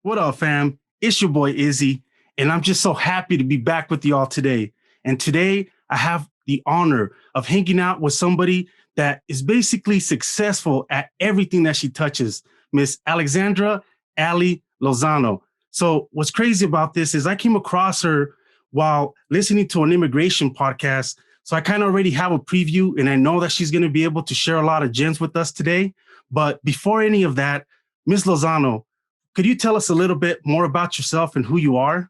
What up, fam? It's your boy Izzy, and I'm just so happy to be back with y'all today. And today I have the honor of hanging out with somebody that is basically successful at everything that she touches, Miss Alexandra Ally Lozano. So what's crazy about this is I came across her while listening to an immigration podcast. So I kind of already have a preview, and I know that she's going to be able to share a lot of gems with us today. But before any of that, Miss Lozano, could you tell us a little bit more about yourself and who you are?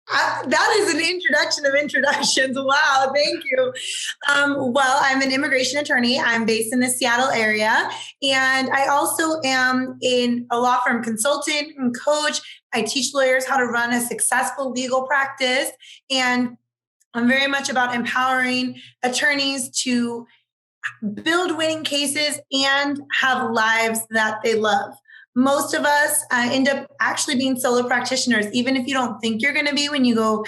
That is an introduction of introductions. Wow, thank you. Well, I'm an immigration attorney. I'm based in the Seattle area, and I also am in a law firm consultant and coach. I teach lawyers how to run a successful legal practice, and I'm very much about empowering attorneys to build winning cases and have lives that they love. Most of us end up actually being solo practitioners, even if you don't think you're going to be when you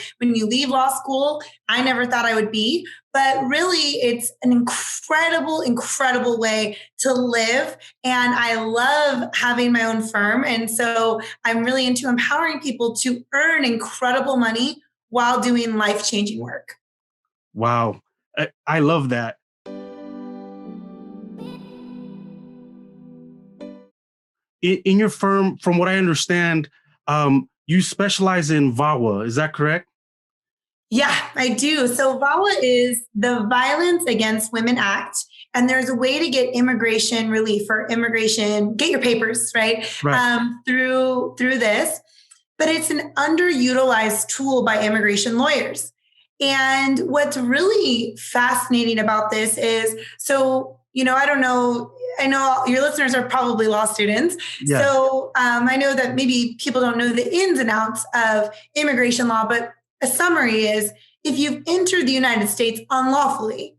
leave law school. I never thought I would be, but really it's an incredible way to live. And I love having my own firm. And so I'm really into empowering people to earn incredible money while doing life-changing work. Wow, I love that. In your firm, from what I understand, you specialize in VAWA. Is that correct? Yeah, I do. So VAWA is the Violence Against Women Act. And there's a way to get immigration relief or get your papers, right? Through this. But it's an underutilized tool by immigration lawyers. And what's really fascinating about this is, I know your listeners are probably law students. Yeah. So I know that maybe people don't know the ins and outs of immigration law, but a summary is if you've entered the United States unlawfully,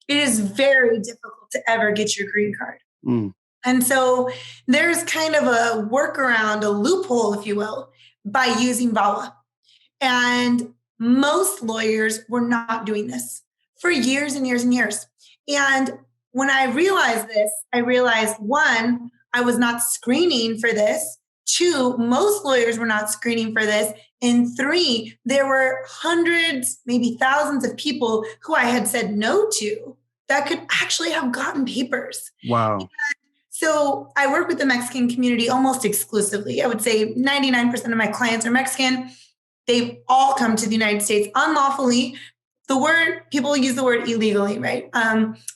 it is very difficult to ever get your green card. Mm. And so there's kind of a workaround, a loophole, if you will, by using VAWA. And most lawyers were not doing this for years and years and years. And when I realized this, I realized, one, I was not screening for this. Two, most lawyers were not screening for this. And three, there were hundreds, maybe thousands of people who I had said no to that could actually have gotten papers. Wow. And so I work with the Mexican community almost exclusively. I would say 99% of my clients are Mexican. They've all come to the United States unlawfully. People use the word illegally, right?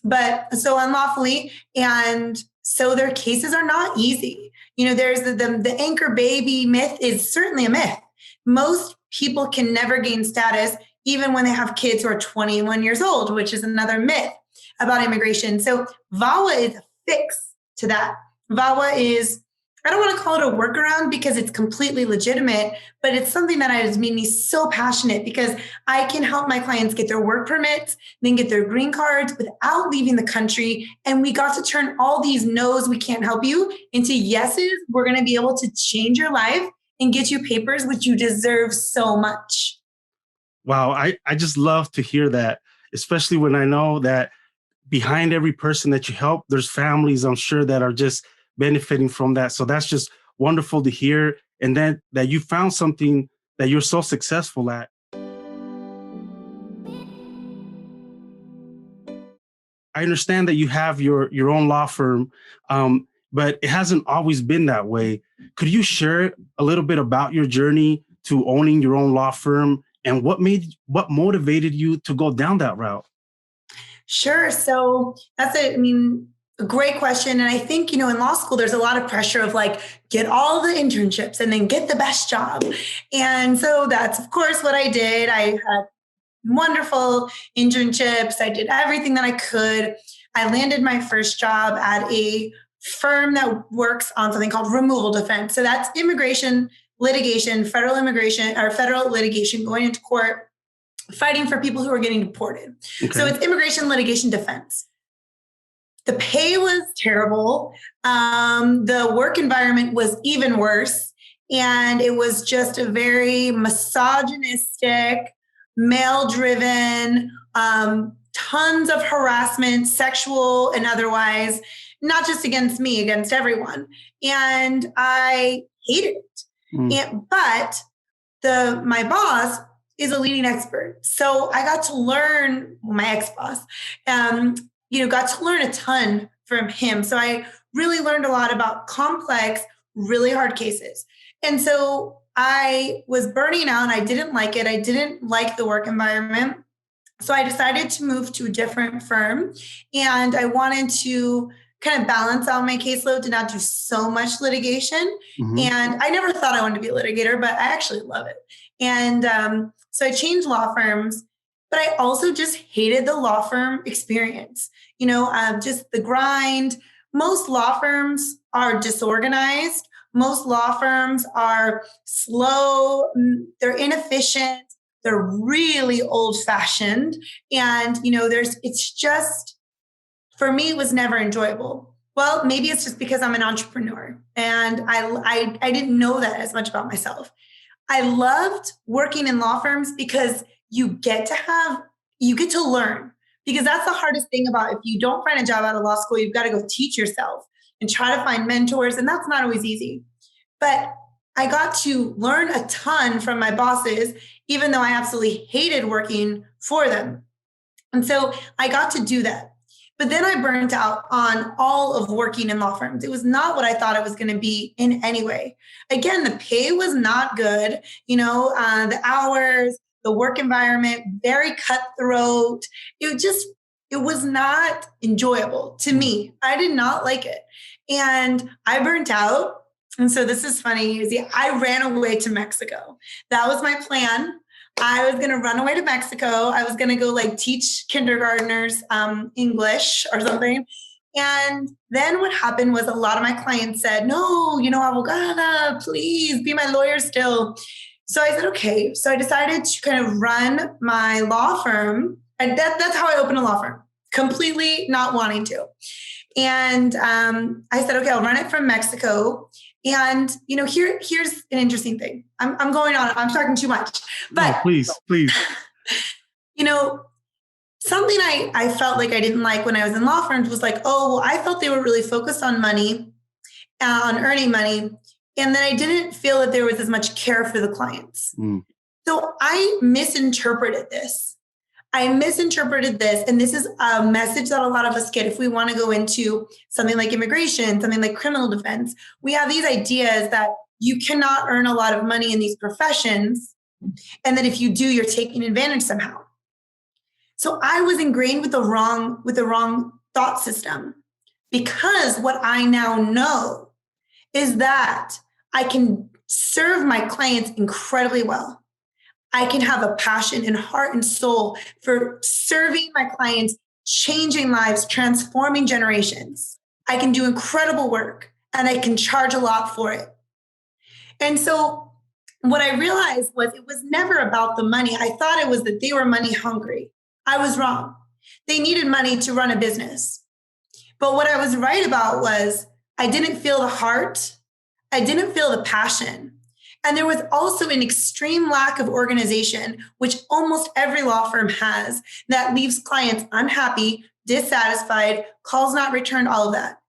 But so unlawfully. And so their cases are not easy. There's the anchor baby myth is certainly a myth. Most people can never gain status, even when they have kids who are 21 years old, which is another myth about immigration. So VAWA is a fix to that. VAWA is, I don't want to call it a workaround because it's completely legitimate, but it's something that has made me so passionate because I can help my clients get their work permits, then get their green cards without leaving the country. And we got to turn all these no's, we can't help you, into yeses. We're going to be able to change your life and get you papers, which you deserve so much. Wow, I just love to hear that, especially when I know that behind every person that you help, there's families, I'm sure, that are just benefiting from that. So that's just wonderful to hear. And then that you found something that you're so successful at. I understand that you have your own law firm, but it hasn't always been that way. Could you share a little bit about your journey to owning your own law firm and what motivated you to go down that route? Sure. So that's a great question. And I think, in law school, there's a lot of pressure of get all the internships and then get the best job. And so that's, of course, what I did. I had wonderful internships. I did everything that I could. I landed my first job at a firm that works on something called removal defense. So that's immigration litigation, federal litigation, going into court, fighting for people who are getting deported. Okay. So it's immigration litigation defense. The pay was terrible. The work environment was even worse. And it was just a very misogynistic, male-driven, tons of harassment, sexual and otherwise, not just against me, against everyone. And I hated it. But my boss is a leading expert. So I got to learn, my ex-boss, got to learn a ton from him. So I really learned a lot about complex, really hard cases. And so I was burning out. I didn't like it. I didn't like the work environment. So I decided to move to a different firm, and I wanted to kind of balance out my caseload to not do so much litigation. And I never thought I wanted to be a litigator, but I actually love it. And so I changed law firms, but I also just hated the law firm experience. Just the grind. Most law firms are disorganized. Most law firms are slow. They're inefficient. They're really old fashioned. And, it's just, for me, it was never enjoyable. Well, maybe it's just because I'm an entrepreneur and I didn't know that as much about myself. I loved working in law firms because you get to learn, because that's the hardest thing about, if you don't find a job out of law school, you've got to go teach yourself and try to find mentors. And that's not always easy. But I got to learn a ton from my bosses, even though I absolutely hated working for them. And so I got to do that. But then I burnt out on all of working in law firms. It was not what I thought it was going to be in any way. Again, the pay was not good. The hours, the work environment, very cutthroat. It was not enjoyable to me. I did not like it. And I burnt out. And so this is funny, Izzy. I ran away to Mexico. That was my plan. I was going to run away to Mexico. I was going to go teach kindergartners English or something. And then what happened was, a lot of my clients said, no, abogada, please be my lawyer still. So I said, okay. So I decided to kind of run my law firm. And that's how I opened a law firm, completely not wanting to. And I said, okay, I'll run it from Mexico. And, here's an interesting thing. I'm going on. I'm talking too much. But no, please. Something I felt like I didn't like when I was in law firms was I felt they were really focused on money, on earning money. And then I didn't feel that there was as much care for the clients. So I misinterpreted this. And this is a message that a lot of us get if we want to go into something like immigration, something like criminal defense. We have these ideas that you cannot earn a lot of money in these professions, and that if you do, you're taking advantage somehow. So I was ingrained with the wrong thought system, because what I now know is that I can serve my clients incredibly well. I can have a passion and heart and soul for serving my clients, changing lives, transforming generations. I can do incredible work, and I can charge a lot for it. And so what I realized was, it was never about the money. I thought it was that they were money hungry. I was wrong. They needed money to run a business. But what I was right about was, I didn't feel the heart. I didn't feel the passion. And there was also an extreme lack of organization, which almost every law firm has, that leaves clients unhappy, dissatisfied, calls not returned, all of that.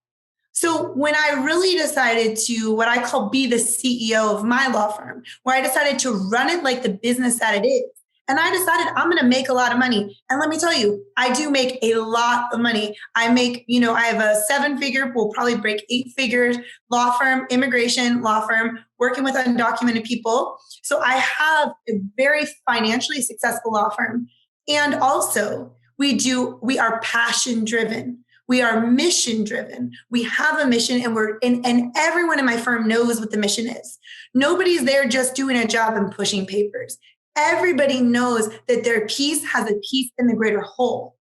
So when I really decided to, what I call, be the CEO of my law firm, where I decided to run it like the business that it is, and I decided I'm going to make a lot of money. And let me tell you, I do make a lot of money. I make, I have a 7-figure, will probably break 8 figures, law firm, immigration law firm, working with undocumented people. So I have a very financially successful law firm. And also we are passion driven. We are mission driven. We have a mission, and everyone in my firm knows what the mission is. Nobody's there just doing a job and pushing papers. Everybody knows that their piece has a piece in the greater whole.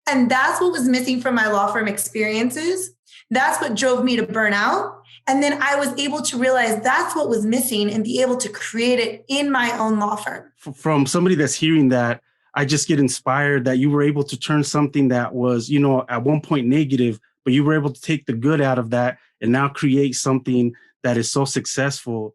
And that's what was missing from my law firm experiences. That's what drove me to burn out. And then I was able to realize that's what was missing and be able to create it in my own law firm. From somebody that's hearing that, I just get inspired that you were able to turn something that was, at one point negative, but you were able to take the good out of that and now create something that is so successful.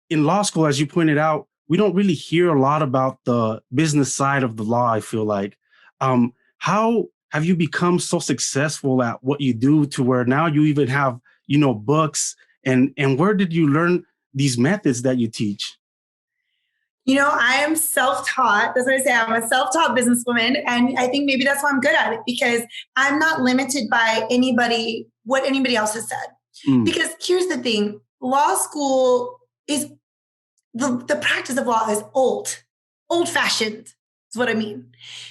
In law school, as you pointed out, we don't really hear a lot about the business side of the law, I feel like. How have you become so successful at what you do to where now you even have, books, and where did you learn these methods that you teach? I am self-taught. That's what I say. I'm a self-taught businesswoman. And I think maybe that's why I'm good at it, because I'm not limited by what anybody else has said. Mm. Because here's the thing, law school is the practice of law is old-fashioned is what I mean.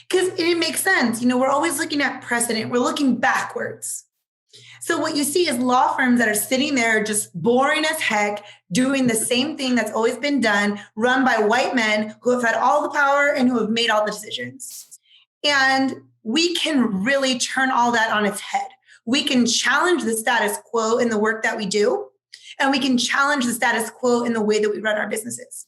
Because it makes sense. We're always looking at precedent. We're looking backwards. So what you see is law firms that are sitting there just boring as heck, doing the same thing that's always been done, run by white men who have had all the power and who have made all the decisions. And we can really turn all that on its head. We can challenge the status quo in the work that we do, and we can challenge the status quo in the way that we run our businesses.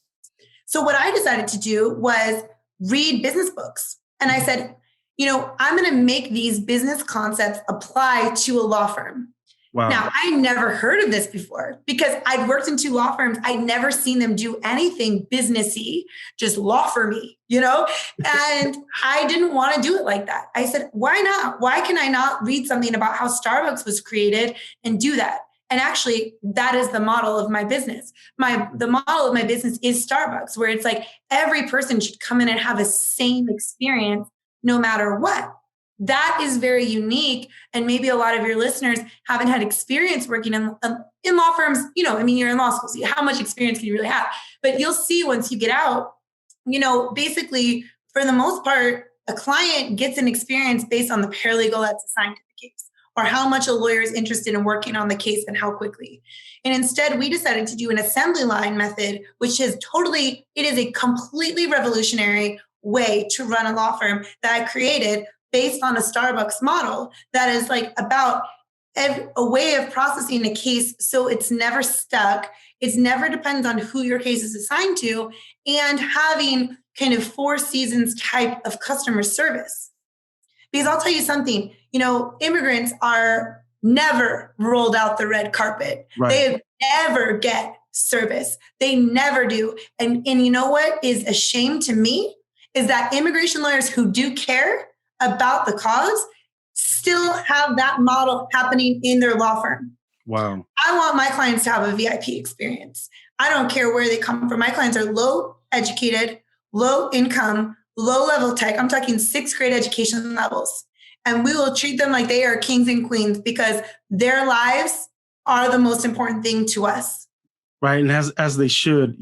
So what I decided to do was read business books. And I said, I'm going to make these business concepts apply to a law firm. Wow. Now, I never heard of this before because I'd worked in 2 law firms. I'd never seen them do anything businessy, just law firmy, and I didn't want to do it like that. I said, why not? Why can I not read something about how Starbucks was created and do that? And actually, that is the model of my business. The model of my business is Starbucks, where it's like every person should come in and have a same experience no matter what. That is very unique. And maybe a lot of your listeners haven't had experience working in law firms. You're in law school, so how much experience can you really have? But you'll see once you get out, basically, for the most part, a client gets an experience based on the paralegal that's assigned to the case, or how much a lawyer is interested in working on the case and how quickly. And instead, we decided to do an assembly line method, which is it is a completely revolutionary way to run a law firm that I created based on a Starbucks model that is like about a way of processing a case so it's never stuck. It's never depends on who your case is assigned to, and having kind of 4 seasons type of customer service. Because I'll tell you something, immigrants are never rolled out the red carpet. Right. They never get service. They never do. And you know what is a shame to me is that immigration lawyers who do care about the cause still have that model happening in their law firm. Wow. I want my clients to have a VIP experience. I don't care where they come from. My clients are low educated, low income, low level tech. I'm talking 6th grade education levels. And we will treat them like they are kings and queens because their lives are the most important thing to us. Right. And as they should,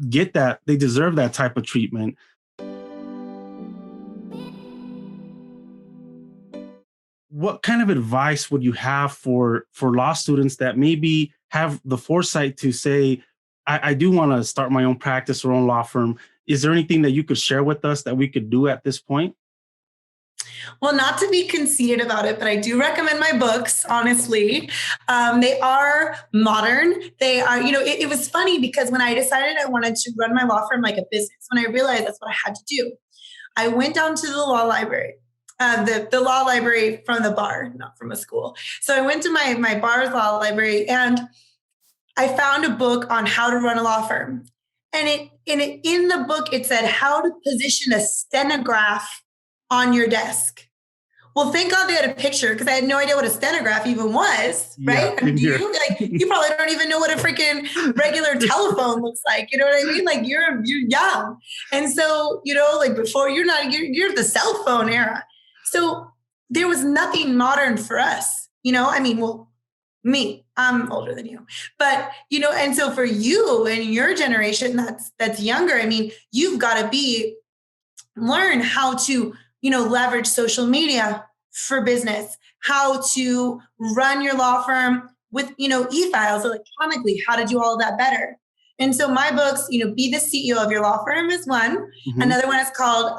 get that. They deserve that type of treatment. What kind of advice would you have for law students that maybe have the foresight to say, I do want to start my own practice or own law firm? Is there anything that you could share with us that we could do at this point? Well, not to be conceited about it, but I do recommend my books, honestly. They are modern. They are, it was funny because when I decided I wanted to run my law firm like a business, when I realized that's what I had to do, I went down to the law library. The law library from the bar, not from a school. So I went to my bar's law library and I found a book on how to run a law firm. And in the book, it said how to position a stenograph on your desk. Well, thank God they had a picture because I had no idea what a stenograph even was, right? Yeah, you probably don't even know what a freaking regular telephone looks like. You know what I mean? Like you're young. And so, before you're the cell phone era. So there was nothing modern for us, me, I'm older than you, but, and so for you and your generation that's younger, you've got to learn how to, leverage social media for business, how to run your law firm with, e-files electronically, how to do all of that better. And so my books, Be the CEO of Your Law Firm is one. Mm-hmm. Another one is called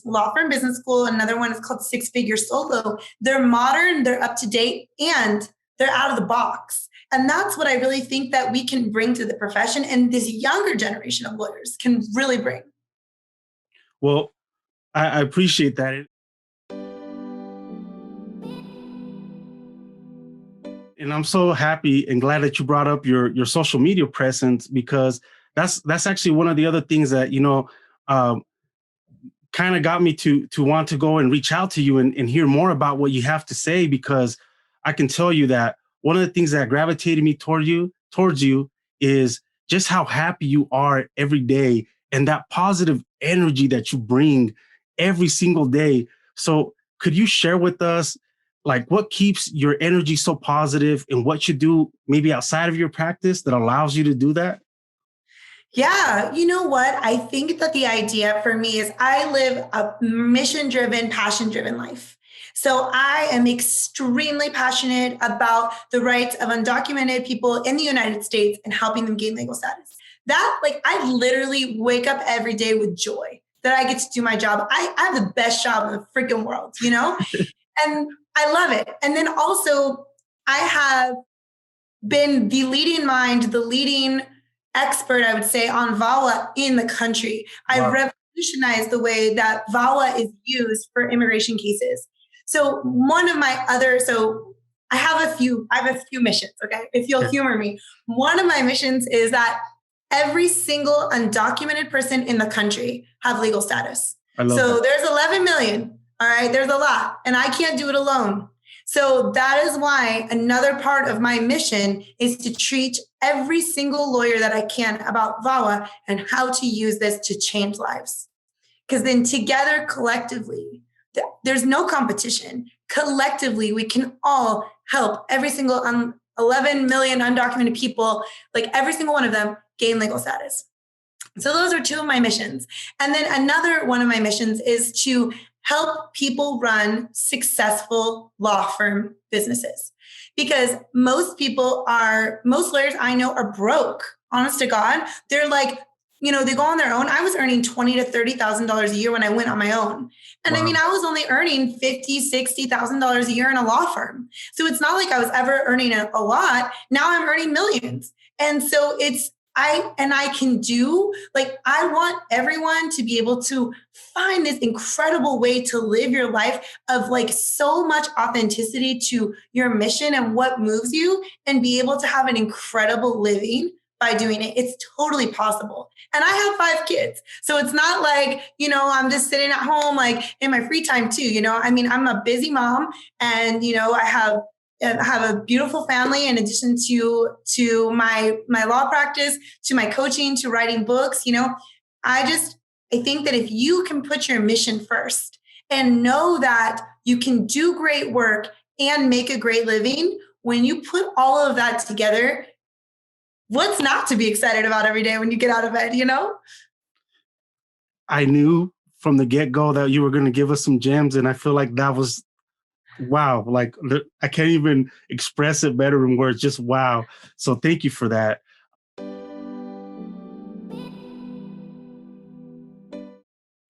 Law Firm Business School. Another one is called 6-Figure Solo. They're modern, they're up to date, and they're out of the box. And that's what I really think that we can bring to the profession and this younger generation of lawyers can really bring. Well, I appreciate that. And I'm so happy and glad that you brought up your social media presence, because that's actually one of the other things that, kind kind of got me to want to go and reach out to you and hear more about what you have to say, because I can tell you that one of the things that gravitated me towards you is just how happy you are every day and that positive energy that you bring every single day. So could you share with us like what keeps your energy so positive and what you do maybe outside of your practice that allows you to do that? Yeah, you know what? I think that the idea for me is I live a mission driven, passion driven life. So I am extremely passionate about the rights of undocumented people in the United States and helping them gain legal status. That, like, I literally wake up every day with joy that I get to do my job. I have the best job in the freaking world, you know? And I love it. And then also, I have been the leading mind, the leading expert, I would say, on VAWA in the country. Wow. I've revolutionized the way that VAWA is used for immigration cases. So I have a few missions, okay? If you'll humor me. One of my missions is that every single undocumented person in the country have legal status. So there's 11 million, all right? There's a lot, and I can't do it alone. So that is why another part of my mission is to teach every single lawyer that I can about VAWA and how to use this to change lives. Because then together, collectively, there's no competition. Collectively, we can all help every single 11 million undocumented people, like every single one of them, gain legal status. So those are two of my missions. And then another one of my missions is to help people run successful law firm businesses. Because most lawyers I know are broke, honest to God. They're like, they go on their own. I was earning $20,000 to $30,000 a year when I went on my own. And wow. I mean, I was only earning $50,000, $60,000 a year in a law firm. So it's not like I was ever earning a lot. Now I'm earning millions. And so I want everyone to be able to find this incredible way to live your life of like so much authenticity to your mission and what moves you, and be able to have an incredible living by doing it. It's totally possible. And I have 5 kids. So it's not like, I'm just sitting at home, like in my free time too, I mean, I'm a busy mom, and, I have a beautiful family in addition to my law practice, to my coaching, to writing books. I think that if you can put your mission first and know that you can do great work and make a great living, when you put all of that together, what's not to be excited about every day when you get out of bed, I knew from the get-go that you were going to give us some gems, and I feel like that was wow. Like I can't even express it better in words. Just wow. So thank you for that.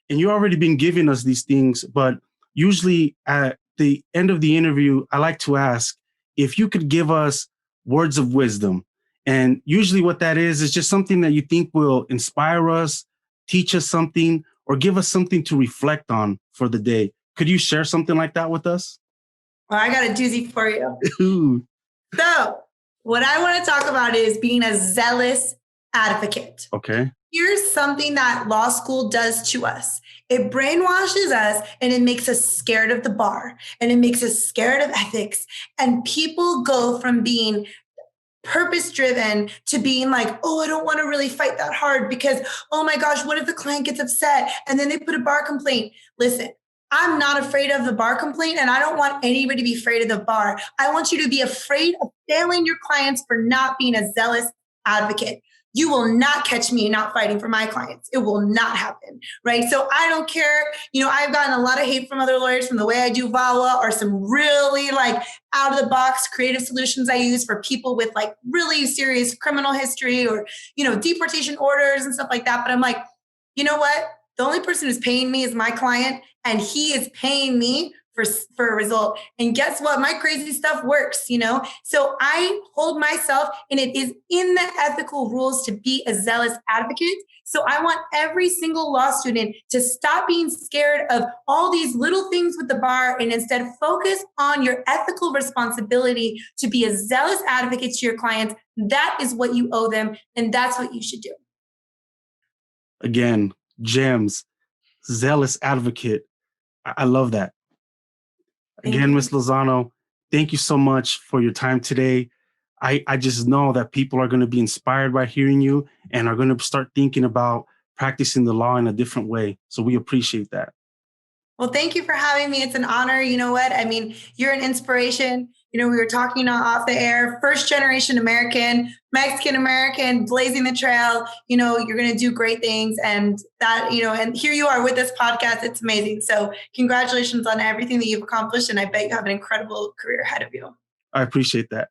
And you already been giving us these things, but usually at the end of the interview, I like to ask if you could give us words of wisdom. And usually what that is just something that you think will inspire us, teach us something, or give us something to reflect on for the day. Could you share something like that with us? Well, I got a doozy for you. So what I want to talk about is being a zealous advocate. Okay. Here's something that law school does to us. It brainwashes us, and it makes us scared of the bar, and it makes us scared of ethics. And people go from being purpose-driven to being like, oh, I don't want to really fight that hard because, oh my gosh, what if the client gets upset and then they put a bar complaint? Listen, I'm not afraid of the bar complaint, and I don't want anybody to be afraid of the bar. I want you to be afraid of failing your clients for not being a zealous advocate. You will not catch me not fighting for my clients. It will not happen, right? So I don't care. I've gotten a lot of hate from other lawyers from the way I do VAWA, or some really like out of the box creative solutions I use for people with like really serious criminal history, or, deportation orders and stuff like that. But I'm like, you know what? The only person who's paying me is my client, and he is paying me for a result. And guess what? My crazy stuff works, So I hold myself, and it is in the ethical rules to be a zealous advocate. So I want every single law student to stop being scared of all these little things with the bar, and instead focus on your ethical responsibility to be a zealous advocate to your clients. That is what you owe them, and that's what you should do. Again, gems. zealous advocate. I love that. Thank Again, you. Ms. Lozano, thank you so much for your time today. I just know that people are going to be inspired by hearing you and are going to start thinking about practicing the law in a different way. So we appreciate that. Well, thank you for having me. It's an honor. You know what? I mean, you're an inspiration. You know, we were talking off the air, first generation American, Mexican American, blazing the trail. You know, you're going to do great things. And that, you know, and here you are with this podcast. It's amazing. So congratulations on everything that you've accomplished. And I bet you have an incredible career ahead of you. I appreciate that.